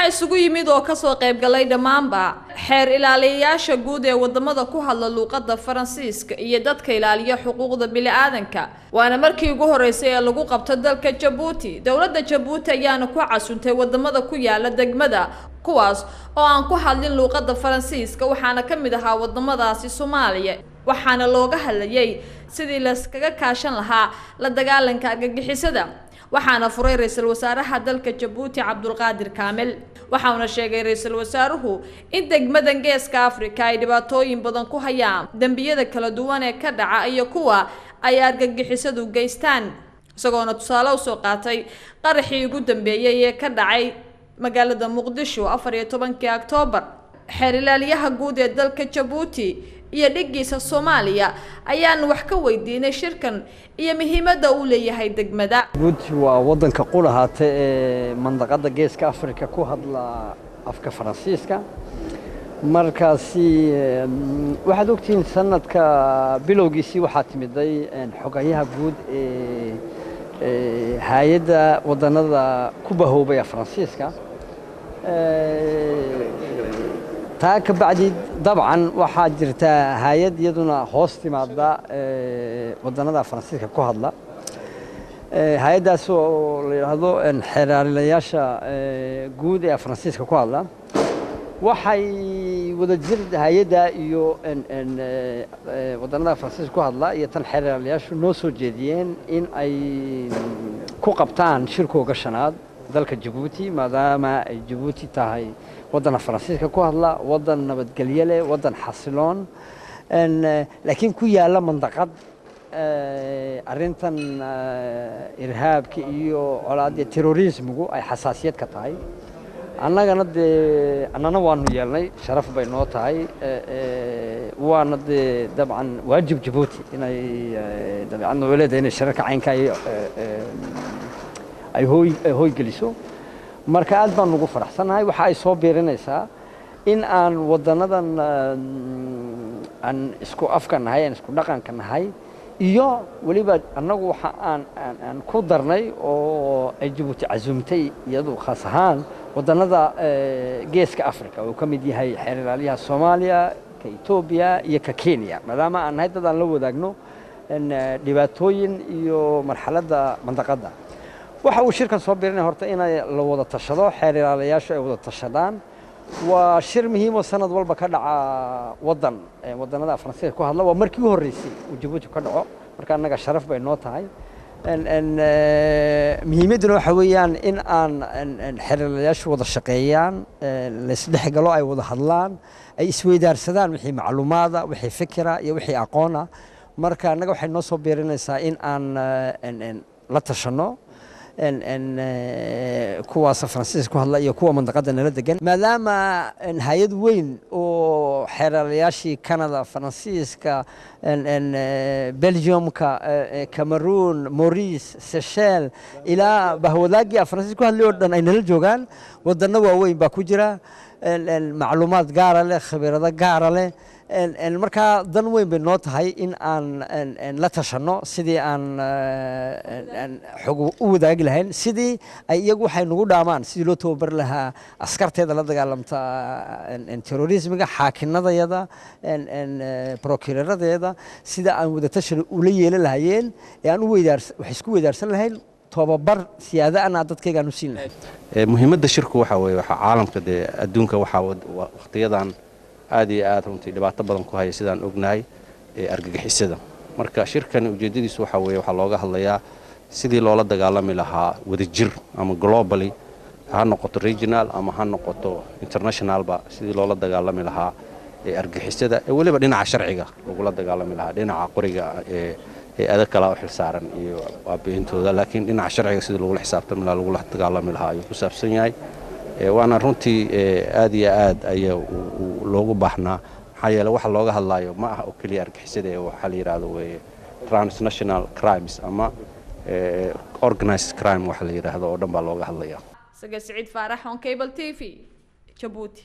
waxa isugu yimid oo ka soo qayb galay dhamaanba xeer ilaaliyayaasha guud ee wadamada ku hadla luqadda Faransiiska iyo dadka ilaaliya xuquuqda bini'aadanka waana markii ugu horeysay ee lagu qabto dalka Djibouti dawladda Djibouti ayaana ku casuntay wadamada ku yaala degmada kuwaas oo aan ku hadlin luqadda Faransiiska waxaana kamid ahaa wadamadaasi Soomaaliya waxaana looga hadlayay sidii la iskaga kaashan lahaa la dagaalanka argagixisada waxaana furay ra'iisul wasaaraha dalka Djibouti Abdulqaadir Kaamil waxaana sheegay ra'iisul wasaaruhu in degmadan Geeska Afrika ay dhibaatooyin badan ku hayaan dambiyada kala duwan ee ka dhaca iyo kuwa ay argagixisadu geystaan isagoona tusaale u soo qaatay qaraxii ugu dambeeyay ee ka dhacay magaalada Muqdisho 14 Oktoobar xeer ilaaliyaha guud ee dalka Djibouti iyo dhigiisa Soomaaliya ayaan wax ka weydiinay shirkan iyo muhiimadda uu leeyahay degmada Djibouti waa wadanka qulahaata ee mandaqada Geeska Afrika ku hadla afka Faransiiska markaasi waxaad ogtiin sanadka bilowgiisii waxaa timiday xogayaha guud ee hay'adda wadanada ku bahoobay Faransiiska تاك بعد طبعا واحد جرتا هايد يدنا هوست مادا ودنا فرنسيسكا كو هادلا هايداسو هادو ان حرارياشا غود ee فرنسيسكا ku hadla waxay wada jir hay'ada iyo wadannada Faransiiska ku hadla iyo tan xeeraryaashu noo soo jeediyeen in ay ku qabtaan shirkooga shanaad dalka Djibouti maadaama ay Djibouti tahay wadana Faransiiska ku hadla wadan nabadgelyo leh wadan xasiloon laakiin ku yaala mandaqad arintan irhaabka iyo colaadda terrorismku ay xasaasiyad ka tahay annagana waanu yeelnay sharaf bay noo tahay waana dabcan waajib Djibouti inay dabcan waladeena shirka caynka ay hooy geliso marka aad baan ugu faraxsanahay waxa ay soo beerinaysaa in aan wadanadan aan isku afkanahay aan isku dhaqankanahay iyo waliba annagu waxa aan ku darnay oo ay Djibouti cazumtay iyadoo khaas ahaan wadanada Geeska Afrika oo kamid yahay xeer ilaaliyaha Soomaaliya ka Itoobiya iyo ka Kenya maadaama aan haydadaan la wadaagno dhibaatooyin iyo marxaladda mandaqada waxa uu shirkan soo biirinay horta in la wada tashado xeer ilaaliyaashu ay wada tashadaan waa shir muhiim oo sanad walba ka dhaca wadanada Faransiiska ku hadla waa markii ugu horeysay uu Djibouti ka dhaco marka annaga sharaf bay noo tahay muhiimaduna waxa weeyaan in aan xeer ilaaliyaashu wada shaqeeyaan la isdhexgalo ay wada hadlaan ay isweydaarsadaan wixii macluumaada wixii fikra iyo wixii aqoon ah marka annaga waxay noo soo biirinaysaa in aan la tashano kuwaas Faransiiska ku hadla iyo kuwa mandaqada nala degan maadaama hay'ad weyn oo xeeralayaashii Canada Faransiiska Belgiumka Cameroon Maurice Seychelles ila bahwadaagi Faransiiska ku hadlay oo dhan ay nala joogaan wadana waaweyn baa ku jira macluumaad gaar ah leh khibrado gaar ah leh marka dan weyn bay noo tahay in aan la tashano sidii aan xog u wadaagi lahayn sidii ay iyagu waxay nagu dhaamaan sidii loo tababar lahaa askarteeda la dagaalamta terrorismiga xaakinadayada procuradoreeda sida aan wada tashan u la yeelan lahaayeen ee aan wax isku weydaarsan lahayn tababar siyaada aan dadkayga u siin lahayn muhiimadda shirku waxa weeye waxa caalamka adduunka waxa waqtiyadan aad iyo aad runtii dhibaato badan ku haya sidaan ognahay argagixisada marka shirkan ujeedadiisu waxa weeye waxa looga hadlayaa sidii loola dagaalami lahaa wadajir ama globally ha noqoto regional ama ha noqoto international ba sidii loola dagaalami lahaa argagixisada waliba dhinaca sharciga lagula dagaalami lahaa dhinaca qoriga adag kala xilsaaran iyo waabintooda laakiin dhinaca sharciga sidii lagula xisaabtami lahaa lagula dagaalami lahaa ayuu ku saabsan yahay waana runtii aad iyo aad ayaa loogu baahnaa maxaa yeelay waxa looga hadlayo ma aha oo kaliya argixisada waxa la yiraahdo transnational crimes ama organized crime waxa la yiraahdo oo dhan baa looga hadlayaa Saga Saciid Faarax on Cable TV Djibouti